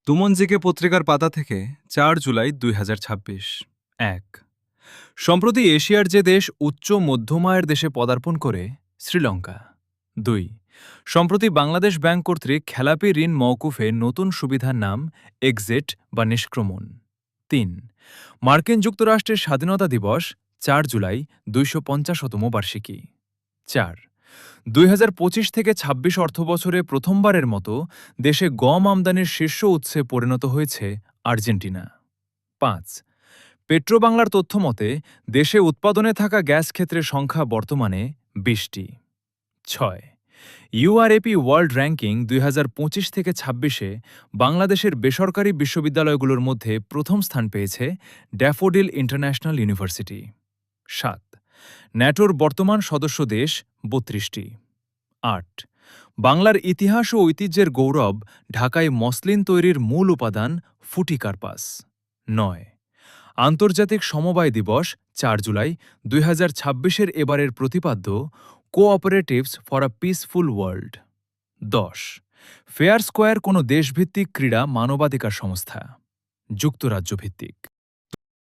তুমনজিকে পত্রিকার পাতা থেকে ৪ জুলাই ২০২৬। ১। সম্প্রতি এশিয়ার যে দেশ উচ্চ মধ্যম আয়ের দেশে পদার্পণ করে শ্রীলঙ্কা। ২। সম্প্রতি বাংলাদেশ ব্যাংক কর্তৃক খেলাপি ঋণ মওকুফে নতুন সুবিধার নাম এক্সিট বা নিষ্ক্রমণ। ৩। মার্কিন যুক্তরাষ্ট্রের স্বাধীনতা দিবস ৪ জুলাই ২৫০তম বার্ষিকী। ৪। ২০২৫ থেকে ২৬ অর্থবছরে প্রথমবারের মতো দেশে গম আমদানির শীর্ষ উৎসে পরিণত হয়েছে আর্জেন্টিনা। ৫। পেট্রোবাংলার তথ্যমতে দেশে উৎপাদনে থাকা গ্যাস ক্ষেত্রের সংখ্যা বর্তমানে ২০টি। ৬। ইউআরএপি ওয়ার্ল্ড র্যাঙ্কিং ২০২৫ থেকে ২৬-এ বাংলাদেশের বেসরকারি বিশ্ববিদ্যালয়গুলোর মধ্যে প্রথম স্থান পেয়েছে ড্যাফোডিল ইন্টারন্যাশনাল ইউনিভার্সিটি। ৭। ন্যাটোর বর্তমান সদস্য দেশ ৩২টি। ৮। বাংলার ইতিহাস ও ঐতিহ্যের গৌরব ঢাকায় মসলিন তৈরির মূল উপাদান ফুটিকার্পাস। ৯। আন্তর্জাতিক সমবায় দিবস ৪ জুলাই ২০২৬-এর এবারের প্রতিপাদ্য cooperatives for a peaceful world. ১০। Fair square কোনো দেশভিত্তিক ক্রীড়া মানবাধিকার সংস্থা, যুক্তরাজ্য ভিত্তিক।